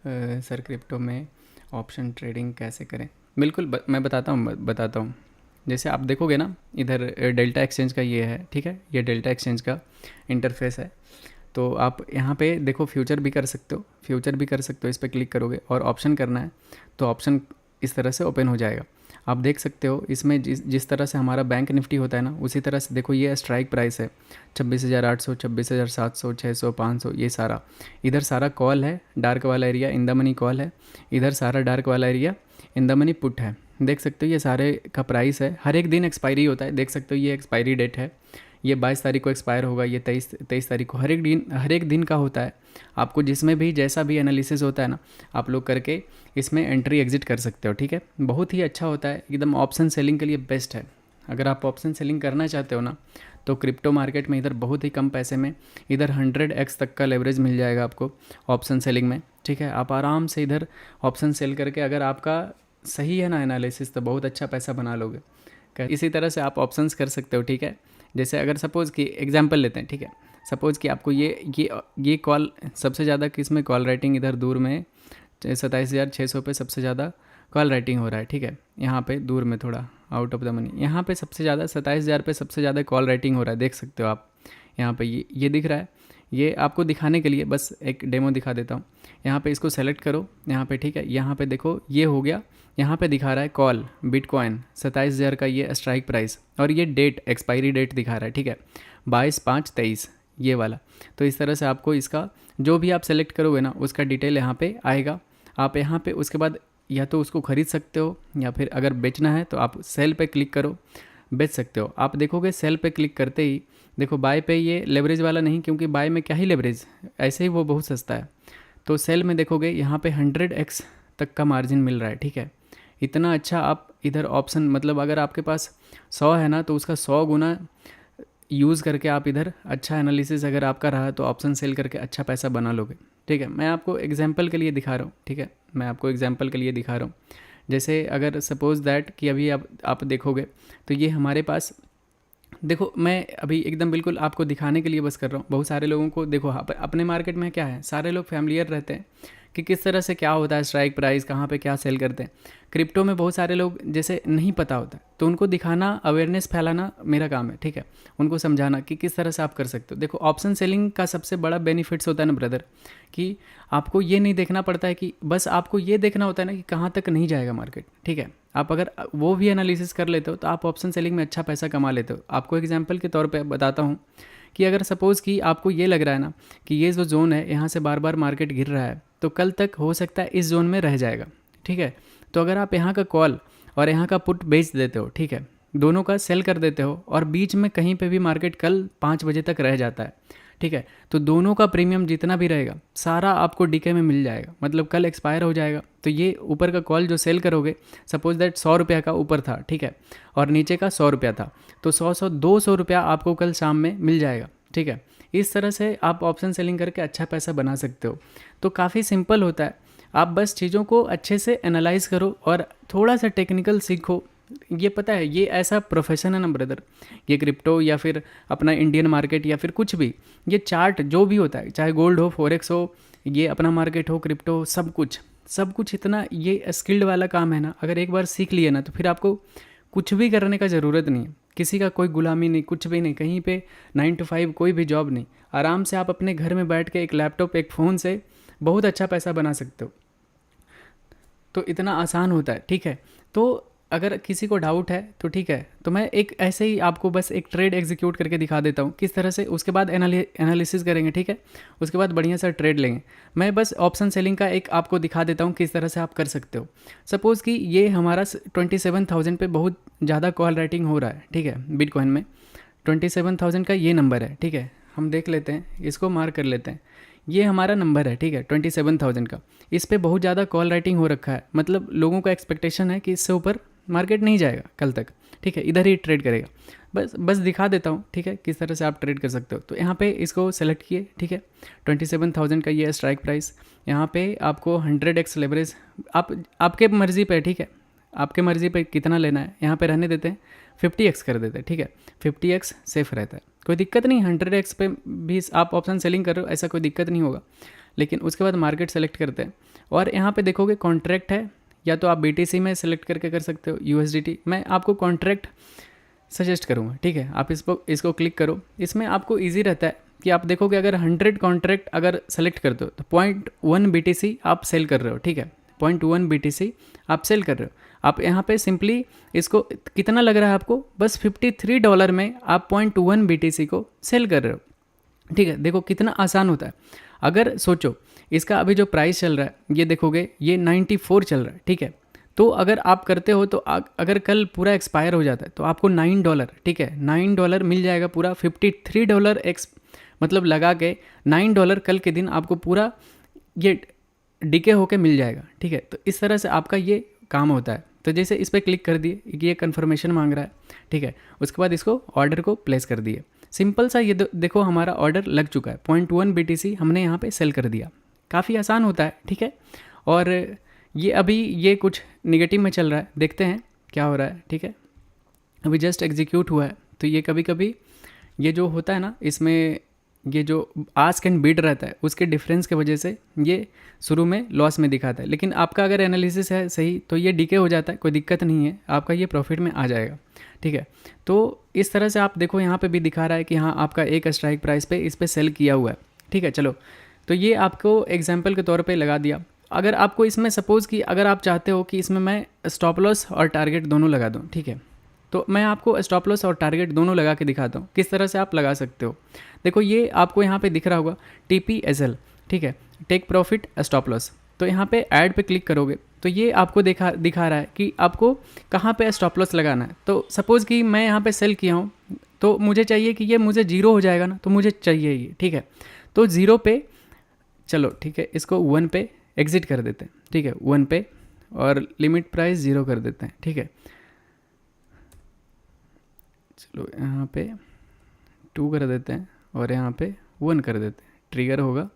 Sir crypto में option trading कैसे करें। बिल्कुल मैं बताता हूँ। जैसे आप देखोगे ना, इधर डेल्टा एक्सचेंज का ये है, ठीक है, ये डेल्टा एक्सचेंज का इंटरफेस है। तो आप यहाँ पे देखो, फ्यूचर भी कर सकते हो, इस पर क्लिक करोगे और ऑप्शन करना है तो ऑप्शन इस तरह से ओपन हो जाएगा। आप देख सकते हो इसमें जिस तरह से हमारा बैंक निफ्टी होता है ना, उसी तरह से देखो ये स्ट्राइक प्राइस है 26,800, 26,700, 600, 500, ये सारा। इधर सारा कॉल है, डार्क वाला area in the money call है, इधर सारा डार्क वाला area in the money put है। देख सकते हो ये सारे का प्राइस है, हर एक दिन एक्सपायरी होता है। देख सकते हो ये एक्सपायरी डेट है, ये 22 तारीख को एक्सपायर होगा, ये 23 तारीख को। हर एक दिन का होता है। आपको जिसमें भी जैसा भी एनालिसिस होता है ना, आप लोग करके इसमें एंट्री एग्जिट कर सकते हो, ठीक है। बहुत ही अच्छा होता है, एकदम ऑप्शन सेलिंग के लिए बेस्ट है। अगर आप ऑप्शन सेलिंग करना चाहते हो ना, तो क्रिप्टो मार्केट में इधर बहुत ही कम पैसे में इधर 100x तक का लेवरेज मिल जाएगा आपको ऑप्शन सेलिंग में, ठीक है। आप आराम से इधर ऑप्शन सेल करके, अगर आपका सही है ना एनालिसिस, तो बहुत अच्छा पैसा बना लोगे। इसी तरह से आप ऑप्शंस कर सकते हो, ठीक है। जैसे अगर सपोज़ कि एग्जांपल लेते हैं, ठीक है। सपोज़ कि आपको ये कॉल सबसे ज़्यादा किस में कॉल राइटिंग, इधर दूर में 27,600 पे सबसे ज़्यादा कॉल राइटिंग हो रहा है, ठीक है। यहाँ पे दूर में थोड़ा आउट ऑफ द मनी, यहाँ पे सबसे ज़्यादा 27,000 पे सबसे ज़्यादा कॉल राइटिंग हो रहा है। देख सकते हो आप यहाँ पे ये दिख रहा है। ये आपको दिखाने के लिए बस एक डेमो दिखा देता हूँ। यहाँ पे इसको सेलेक्ट करो यहाँ पे, ठीक है। यहाँ पे देखो ये हो गया, यहाँ पे दिखा रहा है कॉल बिटकॉइन 27,000 का ये स्ट्राइक प्राइस, और ये डेट एक्सपायरी डेट दिखा रहा है, ठीक है, 22/5/23 ये वाला। तो इस तरह से आपको इसका जो भी आप सेलेक्ट करोगे ना, उसका डिटेल यहाँ पे आएगा। आप यहाँ पे उसके बाद या तो उसको ख़रीद सकते हो, या फिर अगर बेचना है तो आप सेल पे क्लिक करो, बेच सकते हो। आप देखोगे सेल पे क्लिक करते ही देखो बाय पे ये लेवरेज वाला नहीं, क्योंकि बाय में क्या ही लेवरेज, ऐसे ही वो बहुत सस्ता है। तो सेल में देखोगे यहाँ पे 100x तक का मार्जिन मिल रहा है, ठीक है। इतना अच्छा आप इधर ऑप्शन, मतलब अगर आपके पास 100 है ना, तो उसका 100 गुना यूज़ करके आप इधर अच्छा एनालिसिस अगर आपका रहा तो ऑप्शन सेल करके अच्छा पैसा बना लोगे, ठीक है। मैं आपको एग्जांपल के लिए दिखा रहा हूँ, ठीक है, मैं आपको एग्जांपल के लिए दिखा रहा हूँ। जैसे अगर सपोज़ दैट कि अभी आप देखोगे तो ये हमारे पास, देखो मैं अभी एकदम बिल्कुल आपको दिखाने के लिए बस कर रहा हूँ। बहुत सारे लोगों को देखो अपने मार्केट में क्या है, सारे लोग फैमिलियर रहते हैं कि किस तरह से क्या होता है, स्ट्राइक प्राइस कहाँ पे क्या सेल करते हैं। क्रिप्टो में बहुत सारे लोग जैसे नहीं पता होता, तो उनको दिखाना, अवेयरनेस फैलाना मेरा काम है, ठीक है। उनको समझाना कि किस तरह से आप कर सकते हो। देखो ऑप्शन सेलिंग का सबसे बड़ा बेनिफिट्स होता है ना ब्रदर, कि आपको ये नहीं देखना पड़ता है, कि बस आपको ये देखना होता है ना कि कहाँ तक नहीं जाएगा मार्केट, ठीक है। आप अगर वो भी एनालिसिस कर लेते हो तो आप ऑप्शन सेलिंग में अच्छा पैसा कमा लेते हो। आपको एग्जांपल के तौर पे बताता हूँ कि अगर सपोज़ कि आपको ये लग रहा है ना कि ये जो जोन है यहाँ से बार बार मार्केट गिर रहा है, तो कल तक हो सकता है इस जोन में रह जाएगा, ठीक है। तो अगर आप यहाँ का कॉल और यहाँ का पुट बेच देते हो, ठीक है, दोनों का सेल कर देते हो, और बीच में कहीं पे भी मार्केट कल 5 बजे तक रह जाता है, ठीक है, तो दोनों का प्रीमियम जितना भी रहेगा सारा आपको डीके में मिल जाएगा। मतलब कल एक्सपायर हो जाएगा, तो ये ऊपर का कॉल जो सेल करोगे, सपोज दैट 100 रुपये का ऊपर था, ठीक है, और नीचे का 100 रुपया था, तो 200 रुपया आपको कल शाम में मिल जाएगा, ठीक है। इस तरह से आप ऑप्शन सेलिंग करके अच्छा पैसा बना सकते हो। तो काफ़ी सिंपल होता है, आप बस चीज़ों को अच्छे से एनालाइज करो और थोड़ा सा टेक्निकल सीखो। ये पता है, ये ऐसा प्रोफेशन है ना ब्रदर, ये क्रिप्टो या फिर अपना इंडियन मार्केट या फिर कुछ भी, ये चार्ट जो भी होता है, चाहे गोल्ड हो, फॉरेक्स हो, ये अपना मार्केट हो, क्रिप्टो, सब कुछ इतना ये स्किल्ड वाला काम है ना। अगर एक बार सीख लिए ना, तो फिर आपको कुछ भी करने का ज़रूरत नहीं है, किसी का कोई गुलामी नहीं, कुछ भी नहीं, कहीं पे 9 to 5 कोई भी जॉब नहीं। आराम से आप अपने घर में बैठ के एक लैपटॉप, एक फ़ोन से बहुत अच्छा पैसा बना सकते हो। तो इतना आसान होता है, ठीक है। तो अगर किसी को डाउट है तो ठीक है, तो मैं एक ऐसे ही आपको बस एक ट्रेड एग्जीक्यूट करके दिखा देता हूँ किस तरह से। उसके बाद एनालिसिस करेंगे, ठीक है, उसके बाद बढ़िया सा ट्रेड लेंगे। मैं बस ऑप्शन सेलिंग का एक आपको दिखा देता हूँ किस तरह से आप कर सकते हो। सपोज़ कि ये हमारा 27,000 पे बहुत ज़्यादा कॉल राइटिंग हो रहा है, ठीक है, बिटकॉइन में 27,000 का ये नंबर है, ठीक है। हम देख लेते हैं, इसको मार्क कर लेते हैं, ये हमारा नंबर है, ठीक है, 27,000 का। इस पे बहुत ज़्यादा कॉल राइटिंग हो रखा है, मतलब लोगों का एक्सपेक्टेशन है कि इससे ऊपर मार्केट नहीं जाएगा कल तक, ठीक है, इधर ही ट्रेड करेगा। बस दिखा देता हूँ, ठीक है, किस तरह से आप ट्रेड कर सकते हो। तो यहाँ पे इसको सेलेक्ट किए, ठीक है, 27,000 का ये स्ट्राइक प्राइस। यहाँ पे आपको 100x लेवरेज, आपके मर्ज़ी पे, ठीक है, आपके मर्ज़ी पे कितना लेना है। यहाँ पे रहने देते हैं, 50x कर देते हैं, ठीक है, 50x सेफ रहता है, कोई दिक्कत नहीं। 100x पे भी आप ऑप्शन सेलिंग कर रहे हो, ऐसा कोई दिक्कत नहीं होगा। लेकिन उसके बाद मार्केट सेलेक्ट करते हैं और यहाँ पे देखोगे कॉन्ट्रैक्ट है, या तो आप BTC में सेलेक्ट करके कर सकते हो, USDT। मैं आपको कॉन्ट्रैक्ट सजेस्ट करूँगा, ठीक है। आप इसको क्लिक करो। इसमें आपको ईजी रहता है कि आप देखोगे अगर 100 कॉन्ट्रैक्ट अगर सेलेक्ट करते हो तो 0.1 BTC आप सेल कर रहे हो, ठीक है। 0.1 BTC आप सेल कर रहे हो। आप यहाँ पे सिंपली इसको कितना लग रहा है आपको, बस $53 में आप 0.1 BTC को सेल कर रहे हो, ठीक है। देखो कितना आसान होता है। अगर सोचो इसका अभी जो प्राइस चल रहा है ये देखोगे ये 94 चल रहा है, ठीक है। तो अगर आप करते हो तो अगर कल पूरा एक्सपायर हो जाता है तो आपको $9, ठीक है, $9 मिल जाएगा पूरा। $53 मतलब लगा के $9 कल के दिन आपको पूरा ये डीके होके मिल जाएगा, ठीक है। तो इस तरह से आपका ये काम होता है। तो जैसे इस पर क्लिक कर दिए, ये कंफर्मेशन मांग रहा है, ठीक है। उसके बाद इसको ऑर्डर को प्लेस कर दिए। सिंपल सा ये देखो हमारा ऑर्डर लग चुका है, 0.1 BTC हमने यहाँ पे सेल कर दिया। काफ़ी आसान होता है, ठीक है। और ये अभी ये कुछ निगेटिव में चल रहा है, देखते हैं क्या हो रहा है, ठीक है। अभी जस्ट एग्जीक्यूट हुआ है। तो ये कभी कभी ये जो होता है ना, इसमें ये जो आस्क एंड बिड रहता है उसके डिफरेंस की वजह से ये शुरू में लॉस में दिखाता है, लेकिन आपका अगर एनालिसिस है सही तो ये डीके हो जाता है, कोई दिक्कत नहीं है, आपका ये प्रॉफिट में आ जाएगा, ठीक है। तो इस तरह से आप देखो यहाँ पे भी दिखा रहा है कि हाँ आपका एक स्ट्राइक प्राइस पे इस पर सेल किया हुआ है, ठीक है। चलो तो ये आपको एग्जाम्पल के तौर पर लगा दिया। अगर आपको इसमें सपोज़ कि अगर आप चाहते हो कि इसमें मैं स्टॉप लॉस और टारगेट दोनों लगा दूँ, ठीक है, तो मैं आपको स्टॉप लॉस और टारगेट दोनों लगा के दिखाता हूँ किस तरह से आप लगा सकते हो। देखो ये आपको यहाँ पे दिख रहा होगा TPSL, ठीक है, टेक प्रॉफिट स्टॉप लॉस। तो यहाँ पे ऐड पे क्लिक करोगे तो ये आपको दिखा रहा है कि आपको कहाँ पे स्टॉप लॉस लगाना है। तो सपोज़ कि मैं यहाँ पे सेल किया हूँ तो मुझे चाहिए कि ये मुझे 0 हो जाएगा ना, तो मुझे चाहिए ये, ठीक है। तो 0 पे चलो, ठीक है, इसको 1 पे एग्जिट कर देते हैं, ठीक है, 1 पे, और लिमिट प्राइस 0 कर देते हैं, ठीक है। चलो यहाँ पे 2 कर देते हैं और यहाँ पे 1 कर देते हैं, ट्रिगर होगा।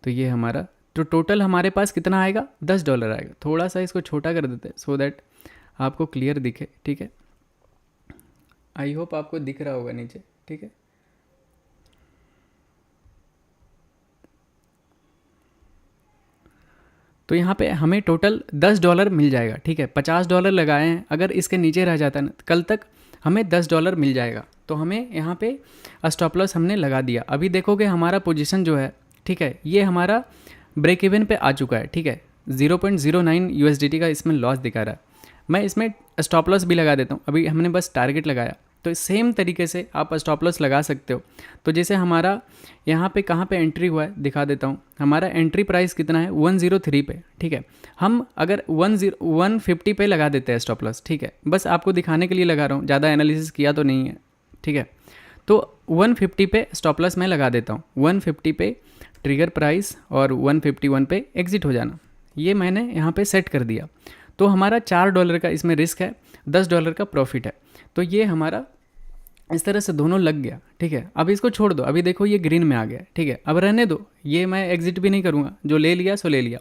तो ये हमारा तो टोटल हमारे पास कितना आएगा, $10 आएगा। थोड़ा सा इसको छोटा कर देते हैं सो दैट आपको क्लियर दिखे, ठीक है। आई होप आपको दिख रहा होगा नीचे, ठीक है। तो यहाँ पे हमें टोटल $10 मिल जाएगा, ठीक है। $50 लगाए हैं, अगर इसके नीचे रह जाता है ना कल तक हमें $10 मिल जाएगा। तो हमें यहाँ पे स्टॉप लॉस हमने लगा दिया। अभी देखोगे हमारा पोजीशन जो है, ठीक है, ये हमारा ब्रेक इवन पे आ चुका है, ठीक है। 0.09 USDT का इसमें लॉस दिखा रहा है। मैं इसमें स्टॉप लॉस भी लगा देता हूँ। अभी हमने बस टारगेट लगाया, तो सेम तरीके से आप स्टॉप लॉस लगा सकते हो। तो जैसे हमारा यहाँ पे कहाँ पे एंट्री हुआ है दिखा देता हूँ। हमारा एंट्री प्राइस कितना है, 103 पे, ठीक है। हम अगर 150 पे लगा देते हैं स्टॉप लॉस, ठीक है, बस आपको दिखाने के लिए लगा रहा हूँ, ज़्यादा एनालिसिस किया तो नहीं है, ठीक है। तो 150 पे स्टॉप लॉस मैं लगा देता हूँ, 150 पे ट्रिगर प्राइस और 151 पे एग्जिट हो जाना, ये मैंने यहाँ पे सेट कर दिया। तो हमारा $4 का इसमें रिस्क है, $10 का प्रॉफिट है। तो ये हमारा इस तरह से दोनों लग गया, ठीक है। अब इसको छोड़ दो, अभी देखो ये ग्रीन में आ गया, ठीक है। अब रहने दो, ये मैं एग्जिट भी नहीं करूँगा, जो ले लिया सो ले लिया।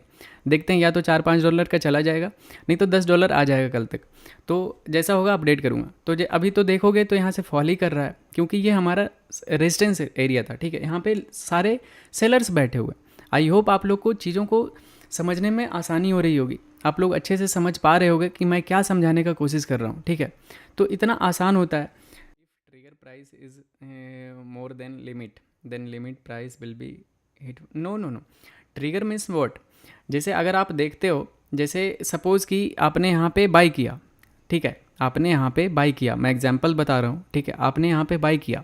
देखते हैं या तो $4-5 का चला जाएगा, नहीं तो $10 आ जाएगा कल तक। तो जैसा होगा अपडेट करूँगा। तो अभी तो देखोगे तो यहाँ से फॉल ही कर रहा है, क्योंकि ये हमारा रेजिस्टेंस एरिया था, ठीक है। यहाँ पे सारे सेलर्स बैठे हुए। आई होप आप लोग को चीज़ों को समझने में आसानी हो रही होगी, आप लोग अच्छे से समझ पा रहे होगे कि मैं क्या समझाने का कोशिश कर रहा हूँ, ठीक है। तो इतना आसान होता है। If trigger price is more than limit price will be hit. No, trigger means what. जैसे अगर आप देखते हो, जैसे सपोज़ कि आपने यहाँ पे बाई किया, ठीक है, आपने यहाँ पे बाई किया, मैं एग्जांपल बता रहा हूँ, ठीक है। आपने यहाँ पे बाई किया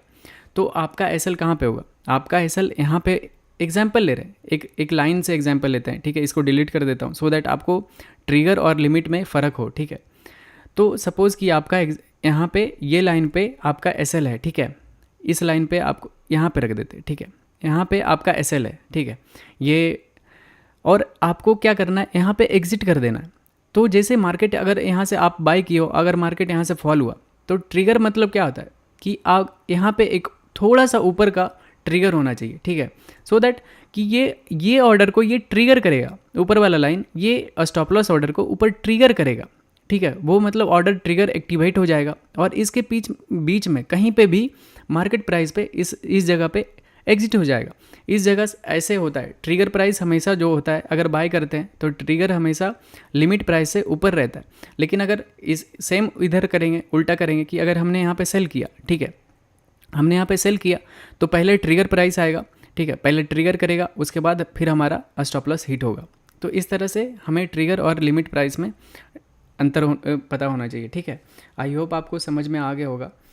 तो आपका एसएल कहाँ पे होगा, आपका एसएल यहाँ पे, एग्जाम्पल ले रहे हैं, एक लाइन से एग्जाम्पल लेते हैं, ठीक है। इसको डिलीट कर देता हूँ सो दैट आपको ट्रिगर और लिमिट में फ़र्क हो, ठीक है। तो सपोज़ कि आपका यहाँ पे ये लाइन पे आपका एसएल है, ठीक है। इस लाइन पे आपको यहाँ पे रख देते हैं, ठीक है। यहाँ पे आपका एसएल है, ठीक है। ये और आपको क्या करना है, यहाँ पे एग्जिट कर देना है। तो जैसे मार्केट अगर यहाँ से आप बाई किए हो, अगर मार्केट यहाँ से फॉल हुआ तो ट्रिगर मतलब क्या होता है कि आप यहाँ पे एक थोड़ा सा ऊपर का ट्रिगर होना चाहिए, ठीक है। सो दैट कि ये ऑर्डर को ये ट्रिगर करेगा, ऊपर वाला लाइन ये स्टॉप लॉस ऑर्डर को ऊपर ट्रिगर करेगा, ठीक है। वो मतलब ऑर्डर ट्रिगर एक्टिवेट हो जाएगा और इसके बीच में कहीं पे भी मार्केट प्राइस पे इस जगह पे एग्जिट हो जाएगा। इस जगह से ऐसे होता है, ट्रिगर प्राइस हमेशा जो होता है, अगर बाय करते हैं तो ट्रिगर हमेशा लिमिट प्राइस से ऊपर रहता है। लेकिन अगर इस सेम इधर करेंगे, उल्टा करेंगे कि अगर हमने यहाँ पे सेल किया, ठीक है, हमने यहाँ पे सेल किया तो पहले ट्रिगर प्राइस आएगा, ठीक है, पहले ट्रिगर करेगा, उसके बाद फिर हमारा स्टॉप लॉस हिट होगा। तो इस तरह से हमें ट्रिगर और लिमिट प्राइस में पता होना चाहिए, ठीक है। आई होप आपको समझ में आ गया होगा।